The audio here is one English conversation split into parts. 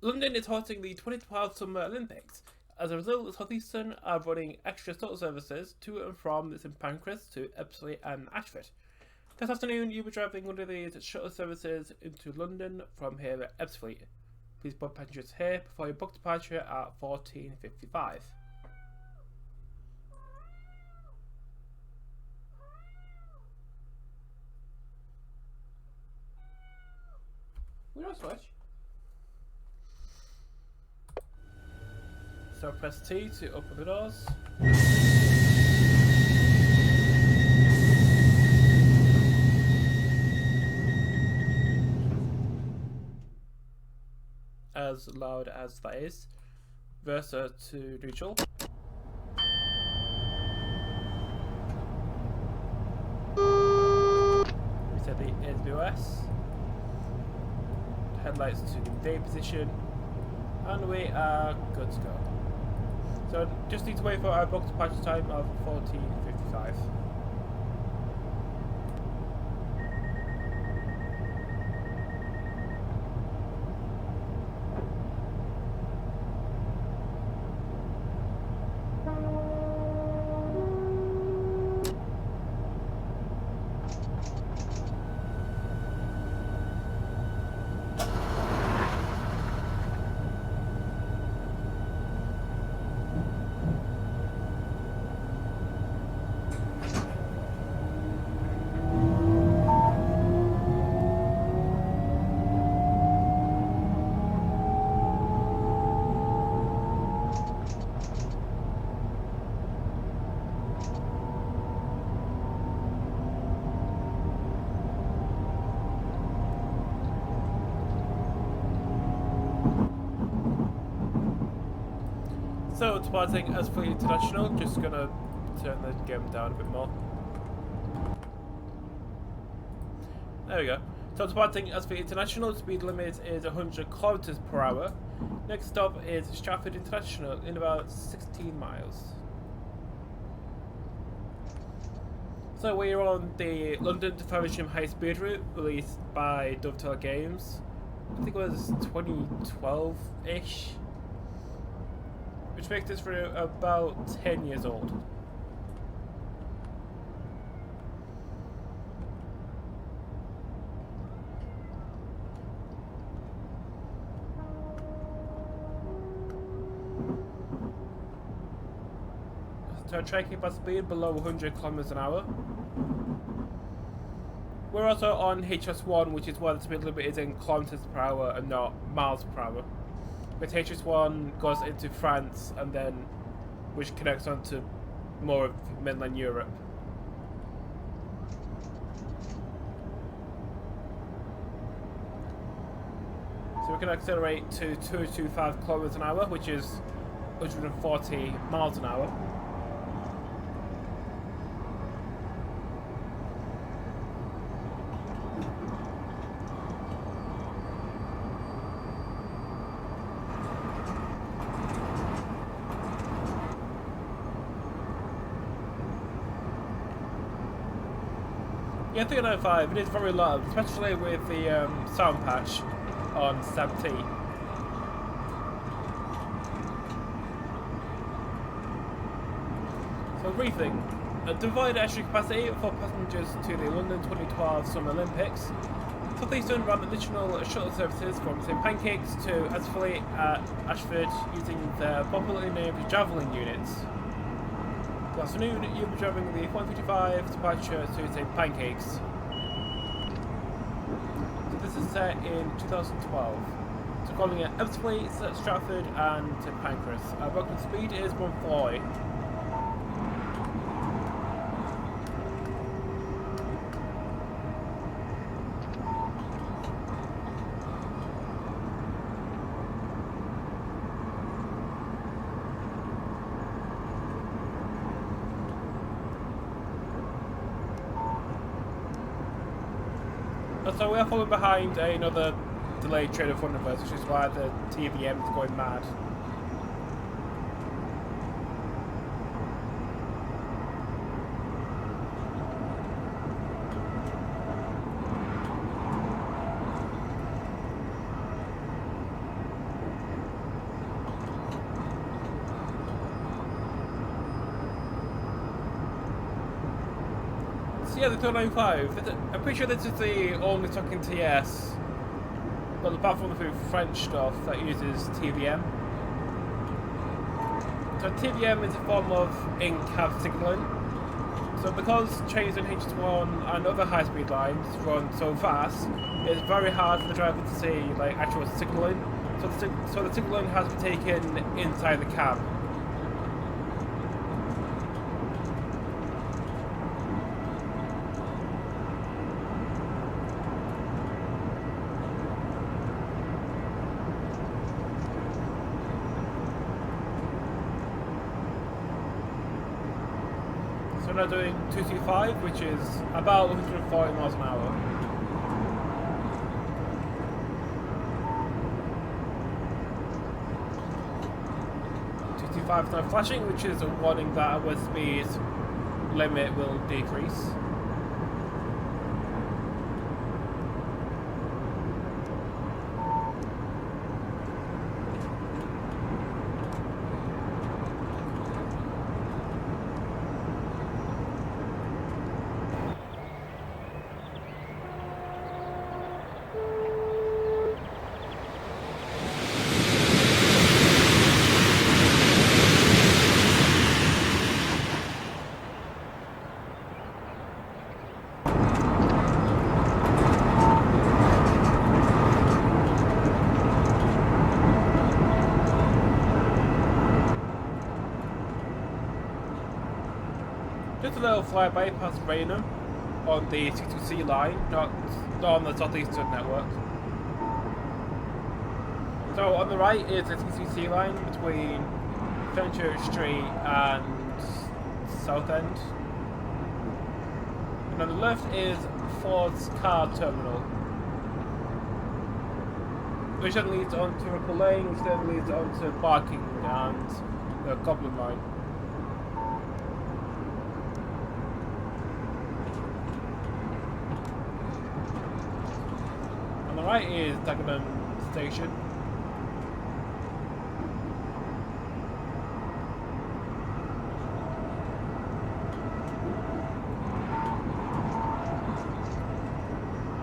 London is hosting the 2012 Summer Olympics. As a result, Southeastern are running extra shuttle services to and from St Pancras to Ebbsfleet and Ashford. This afternoon, you'll be driving under these shuttle services into London from here at Ebbsfleet. Please book passengers here before your book departure at 14:55. We don't switch. So press T to open the doors. As loud as that is. Versa to neutral. Reset the AWS. Headlights to the day position. And we are good to go. So just need to wait for our book departure time of 14:55. So departing Ebbsfleet International, just gonna turn the game down a bit more. There we go. So departing Ebbsfleet International, speed limit is 100 kilometers per hour. Next stop is Stratford International in about 16 miles. So we're on the London to Faversham high speed route released by Dovetail Games. I think it was 2012-ish. Which makes this route about 10 years old. So try to keep our speed below 100 kilometers an hour. We're also on HS1, which is where the speed limit is in kilometers per hour and not miles per hour. But HS1 goes into France and then which connects onto more of mainland Europe. So we can accelerate to 225 kilometers an hour, which is 140 miles an hour. Yeah, 395, it is very loud, especially with the sound patch on Stab T. So briefing, a divided extra capacity for passengers to the London 2012 Summer Olympics. Southeastern ran additional shuttle services from St Pancras to Ebbsfleet at Ashford using their popularly named Javelin units. Good afternoon, you'll be driving the 155 departure to St Pancras. So this is set in 2012. So calling it Ebbsfleet, Stratford and St Pancras. Our broken speed is 140. So we are falling behind another delayed train in front of us, which is why the TVM is going mad. So yeah, the 295. I'm pretty sure this is the only talking TS, well, apart from the French stuff, that uses TVM. So TVM is a form of in-cab signalling. So because trains in H1 and other high-speed lines run so fast, it's very hard for the driver to see like actual signalling. So the signalling has to be taken inside the cab. So we're now doing 225, which is about 140 miles an hour. Is now flashing, which is a warning that our speed limit will decrease. Just a little flyby past Raynham on the C2C line, not on the southeastern network. So on the right is the C2C line between Fenchurch Street and Southend. And on the left is Ford's car terminal, which then leads on to Ripple Lane, which then leads on to Barking and the Goblin line. On the right is Dagenham Station.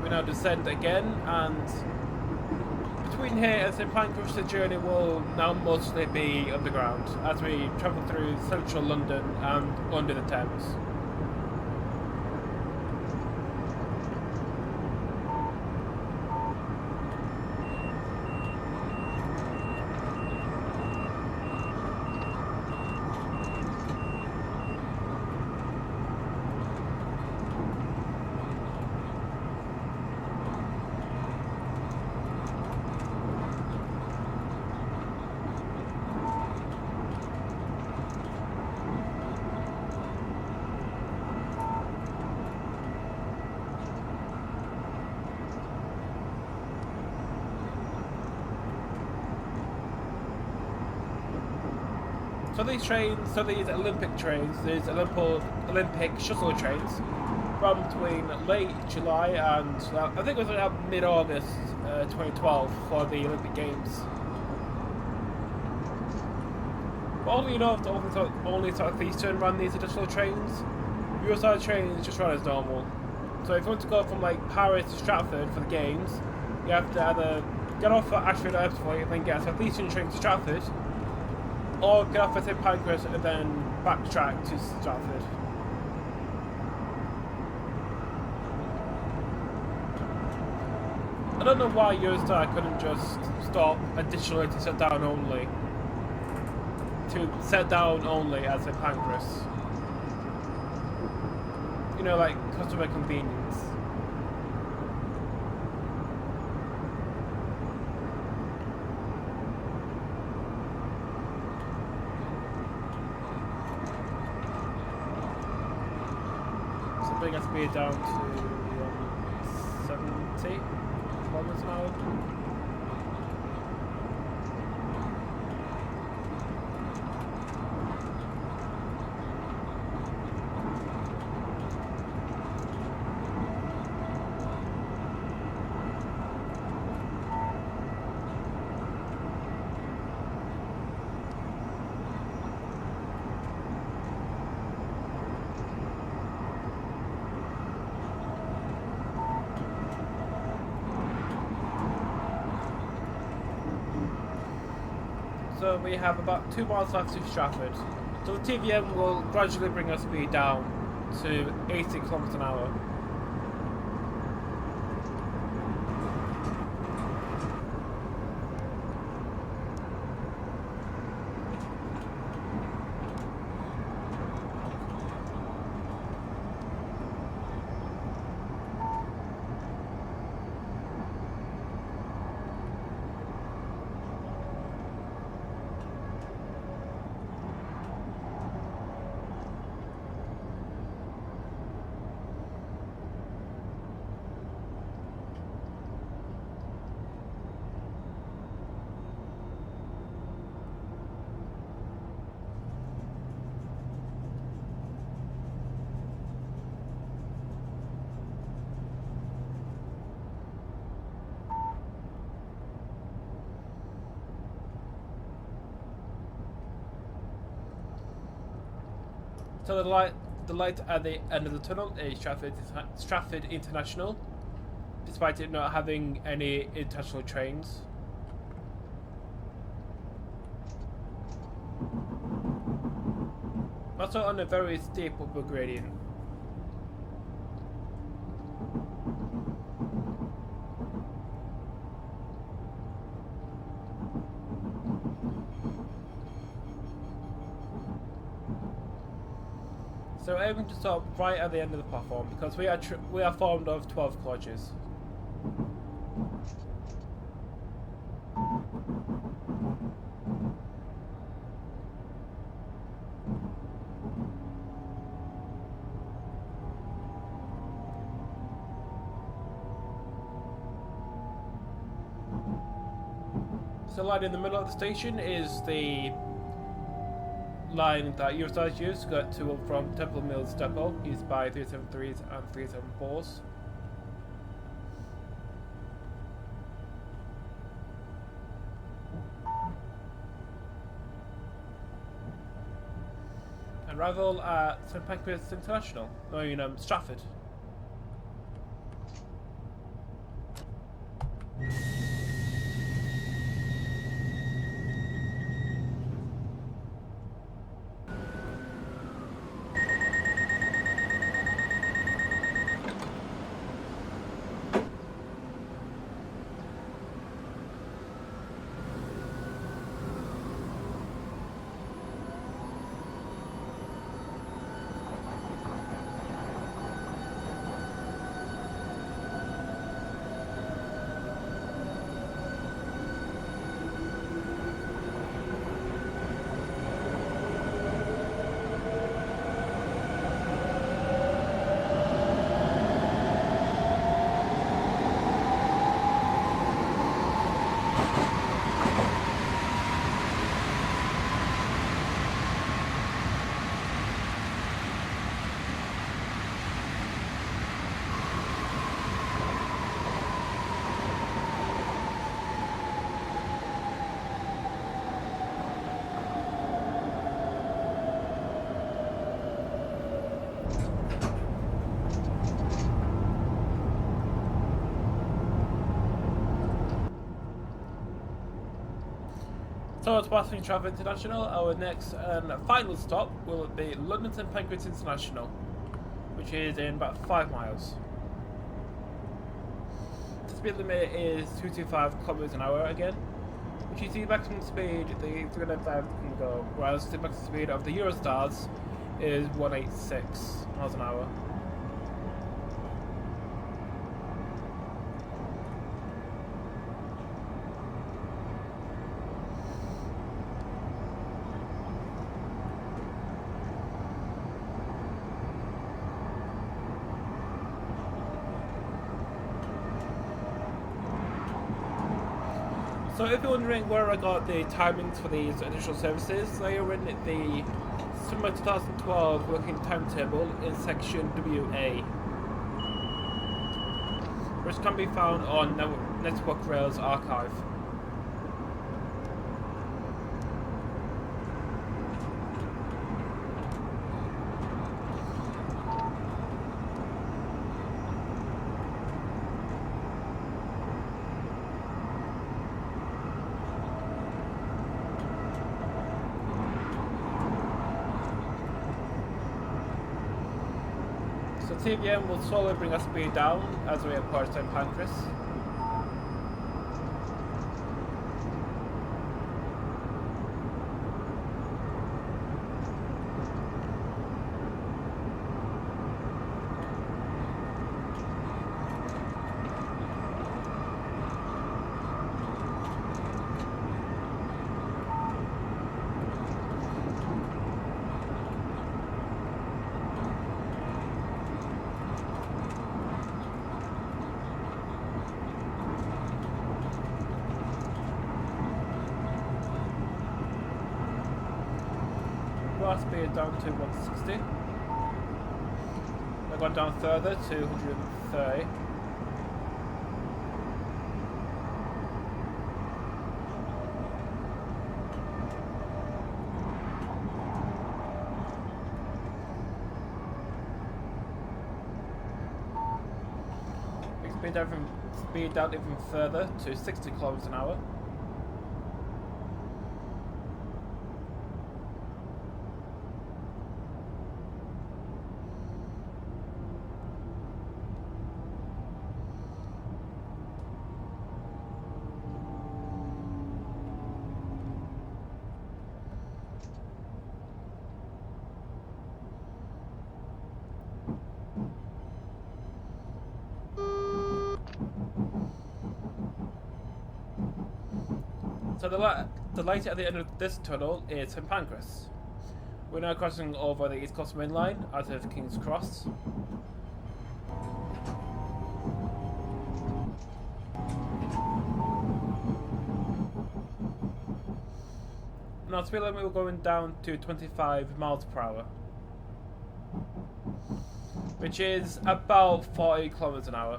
We now descend again, and between here and St Pancras the journey will now mostly be underground as we travel through central London and under the Thames. So these trains, these Olympic trains, these Olympic shuttle trains, run between late July and I think it was about mid-August 2012 for the Olympic Games. But oddly enough, only Southeastern run these additional trains. Euroside trains just run as normal. So if you want to go from like Paris to Stratford for the Games, you have to either get off at Ashford or Ebbsfleet and then get a Southeastern train to Stratford, or get off at St Pancras and then backtrack to Stratford. I don't know why Eurostar couldn't just stop additionally to set down only. At St Pancras. You know, like customer convenience. Bring our speed down to 70 kilometers an hour. So we have about 2 miles left to Stratford. So the TVM will gradually bring our speed down to 80 kilometers an hour. So the light at the end of the tunnel is Stratford International, despite it not having any international trains. Also on a very steep upward gradient. So we're aiming to stop right at the end of the platform because we are formed of 12 coaches. So the line in the middle of the station is the line that Eurostars use to get to and from Temple Mills Depot, used by 373s and 374s. And arrival at St Pancras International, Stratford. So it's passing Stratford International. Our next and final stop will be London St Pancras International, which is in about 5 miles. The speed limit is 225 kilometers an hour again, which is the maximum speed the 395 can go, whereas the maximum speed of the Eurostars is 186 miles an hour. So if you're wondering where I got the timings for these additional services, they are in the summer 2012 working timetable in section WA, which can be found on Network Rail's archive. TVM will slowly bring our speed down as we approach St Pancras. Speed down to 160. I've gone down further to 130. Speed down even further to 60 kilometers an hour. So the light at the end of this tunnel is St Pancras. We're now crossing over the East Coast Main Line out of King's Cross. Now speed limit we're going down to 25 miles per hour, which is about 40 kilometers an hour.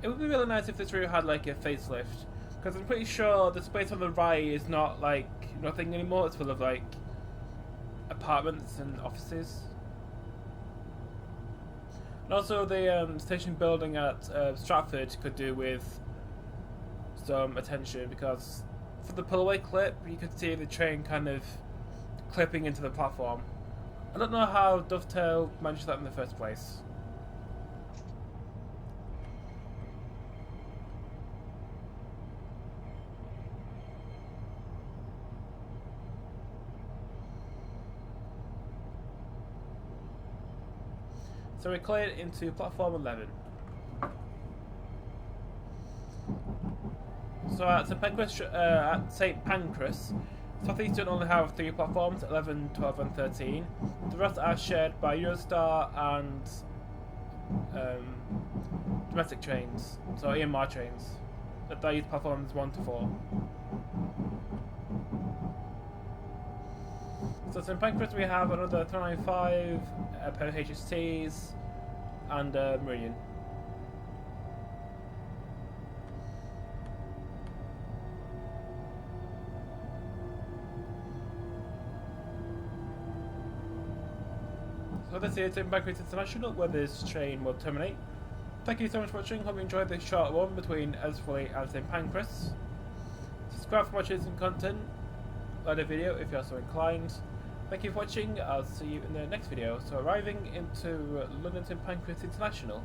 It would be really nice if this route had like a facelift, because I'm pretty sure the space on the right is not like nothing anymore. It's full of like apartments and offices. And also the station building at Stratford could do with some attention, because for the pull-away clip you could see the train kind of clipping into the platform. I don't know how Dovetail managed that in the first place. So we cleared into platform 11. So at St Pancras, Southeastern only have 3 platforms, 11, 12 and 13. The rest are shared by Eurostar and domestic trains, so EMR trains. That use platforms 1 to 4. So St Pancras we have another 395, a pair of HSTs, and Meridian. So this is St Pancras International, where this train will terminate. Thank you so much for watching. Hope you enjoyed this short one between Ebbsfleet and St Pancras. Subscribe for more chasing content. Like the video if you're so inclined. Thank you for watching. I'll see you in the next video. So arriving into London St Pancras International.